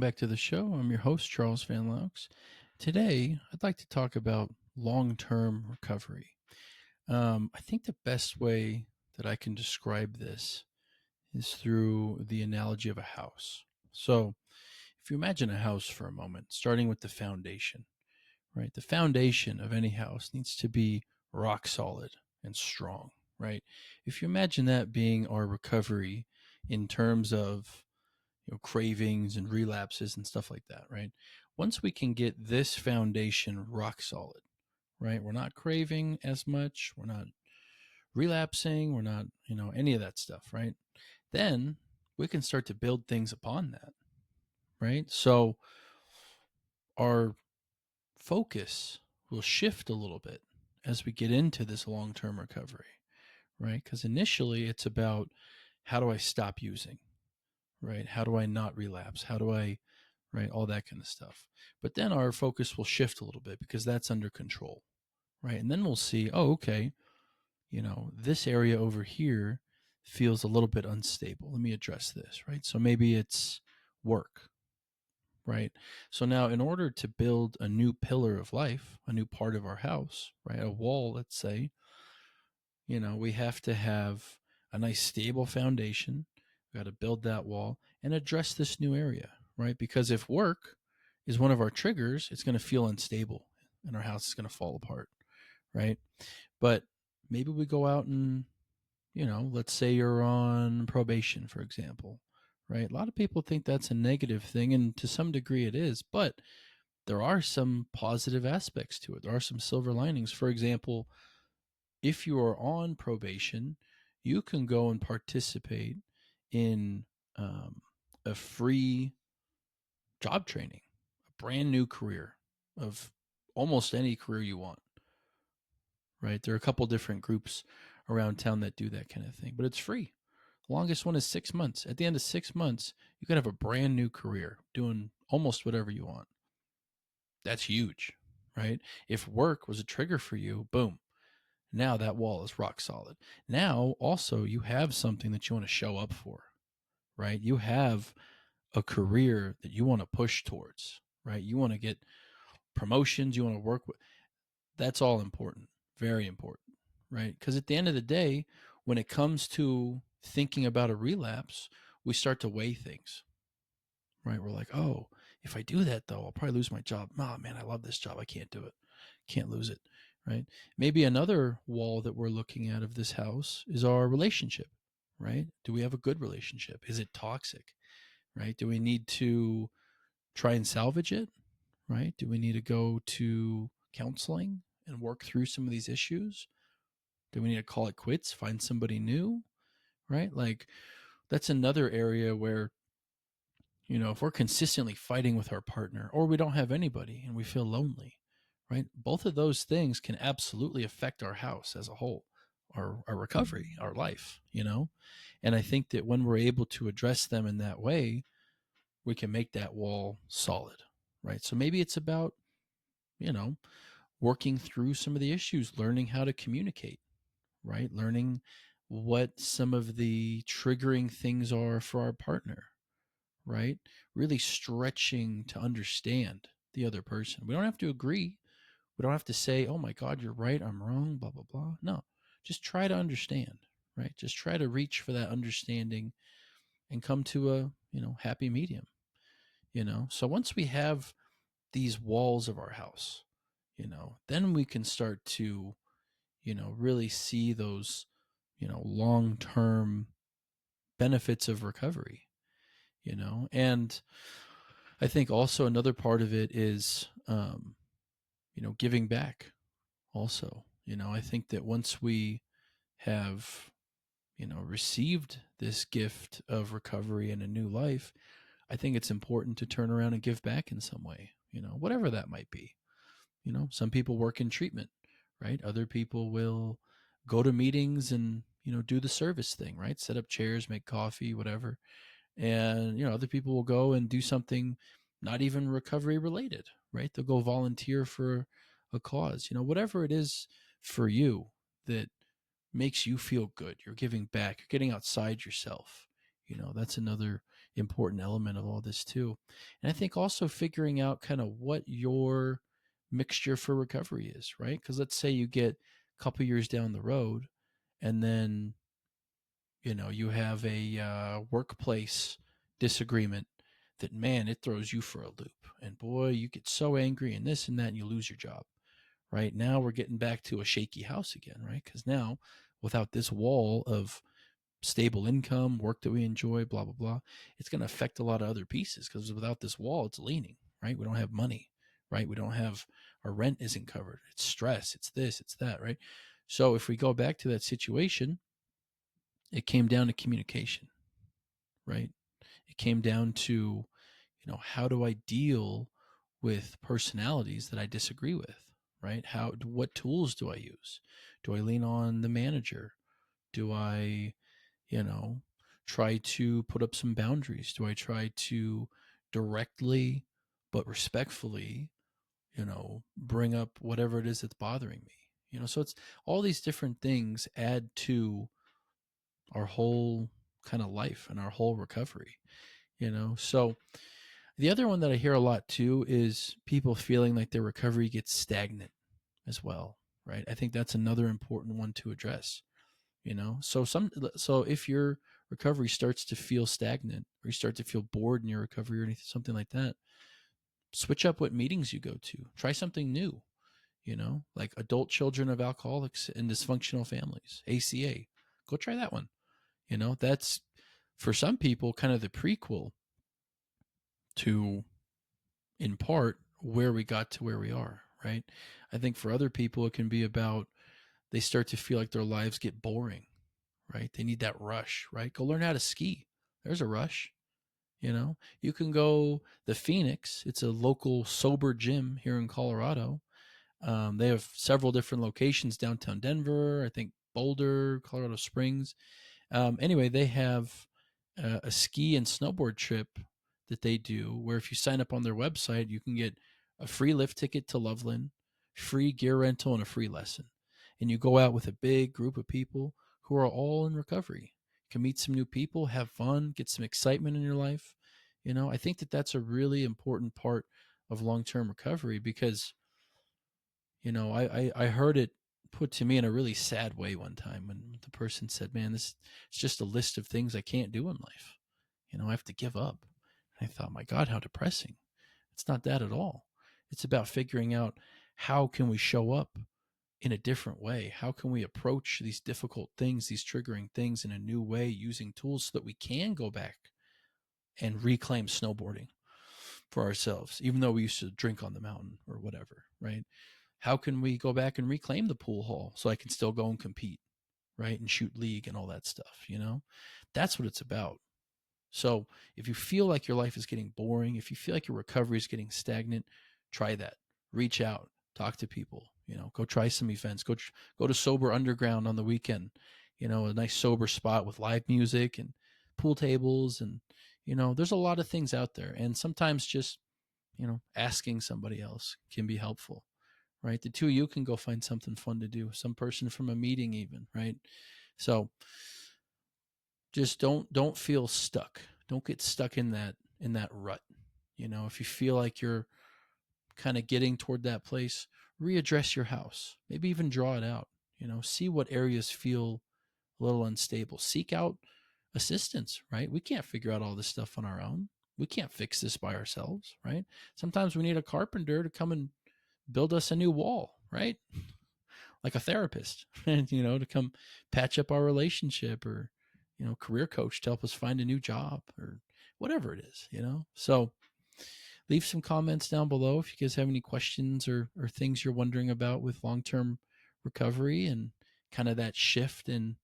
back to the show. I'm your host, Charles Van Loucks. Today, I'd like to talk about long term recovery. I think the best way that I can describe this is through the analogy of a house. So, if you imagine a house for a moment, starting with the foundation, right? The foundation of any house needs to be rock solid and strong, right? If you imagine that being our recovery in terms of cravings and relapses and stuff like that, right? Once we can get this foundation rock solid, right? We're not craving as much, we're not relapsing, we're not, any of that stuff, right? Then we can start to build things upon that, right? So our focus will shift a little bit as we get into this long-term recovery, right? Because initially it's about how do I stop using, right? How do I not relapse? How do I, right? All that kind of stuff. But then our focus will shift a little bit because that's under control, right? And then we'll see, oh, okay, this area over here feels a little bit unstable. Let me address this, right? So maybe it's work, right? So now, in order to build a new pillar of life, a new part of our house, right? A wall, let's say, we have to have a nice stable foundation. We got to build that wall and address this new area, right? Because if work is one of our triggers, it's going to feel unstable and our house is going to fall apart, right? But maybe we go out and, let's say you're on probation, for example, right? A lot of people think that's a negative thing, and to some degree it is, but there are some positive aspects to it. There are some silver linings. For example, if you are on probation, you can go and participate in a free job training, a brand new career of almost any career you want, right? There are a couple different groups around town that do that kind of thing, but it's free. The longest one is 6 months. At the end of 6 months, you can have a brand new career doing almost whatever you want. That's huge, right? If work was a trigger for you, boom, now that wall is rock solid. Now, also, you have something that you want to show up for, right? You have a career that you want to push towards, right? You want to get promotions, you want to work with. That's all important, very important, right? Because at the end of the day, when it comes to thinking about a relapse, we start to weigh things, right? We're like, oh, if I do that though, I'll probably lose my job. Oh man, I love this job. I can't do it. Can't lose it, right? Maybe another wall that we're looking at of this house is our relationship, right? Do we have a good relationship? Is it toxic, right? Do we need to try and salvage it, right? Do we need to go to counseling and work through some of these issues? Do we need to call it quits, find somebody new, right? Like that's another area where if we're consistently fighting with our partner or we don't have anybody and we feel lonely, right? Both of those things can absolutely affect our house as a whole, our recovery, our life. And I think that when we're able to address them in that way, we can make that wall solid, right? So maybe it's about, you know, working through some of the issues, learning how to communicate, right? Learning what some of the triggering things are for our partner, right? Really stretching to understand the other person. We don't have to agree. We don't have to say, oh my God, you're right, I'm wrong, blah, blah, blah. No, just try to understand, right? Just try to reach for that understanding and come to a, happy medium. So once we have these walls of our house, then we can start to, really see those, long-term benefits of recovery. And I think also another part of it is, giving back also. I think that once we have, received this gift of recovery and a new life, I think it's important to turn around and give back in some way, whatever that might be. Some people work in treatment, right? Other people will go to meetings and, do the service thing, right? Set up chairs, make coffee, whatever. And, other people will go and do something not even recovery related, right? They'll go volunteer for a cause, whatever it is for you that makes you feel good. You're giving back, you're getting outside yourself. That's another important element of all this too. And I think also figuring out kind of what your mixture for recovery is, right? Because let's say you get a couple years down the road and then, you have a workplace disagreement that, man, it throws you for a loop. And boy, you get so angry and this and that, and you lose your job. Right now, we're getting back to a shaky house again, right? Because now, without this wall of stable income, work that we enjoy, blah, blah, blah, it's going to affect a lot of other pieces because without this wall, it's leaning, right? We don't have money, right? We don't have, our rent isn't covered. It's stress, it's this, it's that, right? So if we go back to that situation, it came down to communication, right? It came down to, how do I deal with personalities that I disagree with, right? What tools do I use? Do I lean on the manager? Do I, you know, try to put up some boundaries? Do I try to directly but respectfully, bring up whatever it is that's bothering me? So it's all these different things add to our whole kind of life and our whole recovery, So the other one that I hear a lot too is people feeling like their recovery gets stagnant as well, right? I think that's another important one to address, so if your recovery starts to feel stagnant or you start to feel bored in your recovery or anything, something like that, switch up what meetings you go to. Try something new, like adult children of alcoholics and dysfunctional families, ACA. Go try that one. That's for some people kind of the prequel to, in part, where we got to where we are, right? I think for other people, it can be about they start to feel like their lives get boring, right? They need that rush, right? Go learn how to ski. There's a rush. You can go the Phoenix. It's a local sober gym here in Colorado. They have several different locations downtown Denver, I think Boulder, Colorado Springs. Anyway, they have a ski and snowboard trip that they do where if you sign up on their website, you can get a free lift ticket to Loveland, free gear rental, and a free lesson. And you go out with a big group of people who are all in recovery. You can meet some new people, have fun, get some excitement in your life. I think that that's a really important part of long-term recovery because, I heard it put to me in a really sad way one time when the person said, man, this is just a list of things I can't do in life. I have to give up. And I thought, my God, how depressing. It's not that at all. It's about figuring out how can we show up in a different way? How can we approach these difficult things, these triggering things in a new way using tools so that we can go back and reclaim snowboarding for ourselves, even though we used to drink on the mountain or whatever, right? How can we go back and reclaim the pool hall so I can still go and compete, right? And shoot league and all that stuff, That's what it's about. So if you feel like your life is getting boring, if you feel like your recovery is getting stagnant, try that. Reach out, talk to people, go try some events, go to Sober Underground on the weekend, a nice sober spot with live music and pool tables. And, there's a lot of things out there. And sometimes just, asking somebody else can be helpful, right? The two of you can go find something fun to do, some person from a meeting even, right? So just don't feel stuck. Don't get stuck in that rut. If you feel like you're kind of getting toward that place, readdress your house. Maybe even draw it out. See what areas feel a little unstable. Seek out assistance, right? We can't figure out all this stuff on our own. We can't fix this by ourselves, right? Sometimes we need a carpenter to come and build us a new wall, right? Like a therapist, and to come patch up our relationship, or career coach to help us find a new job, or whatever it is. So leave some comments down below if you guys have any questions or things you're wondering about with long-term recovery and kind of that shift in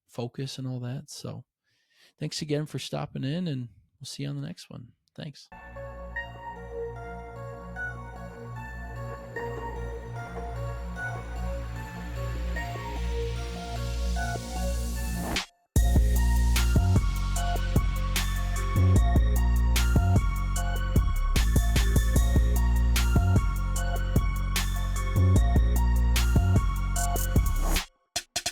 focus and all that. So thanks again for stopping in, and we'll see you on the next one. Thanks.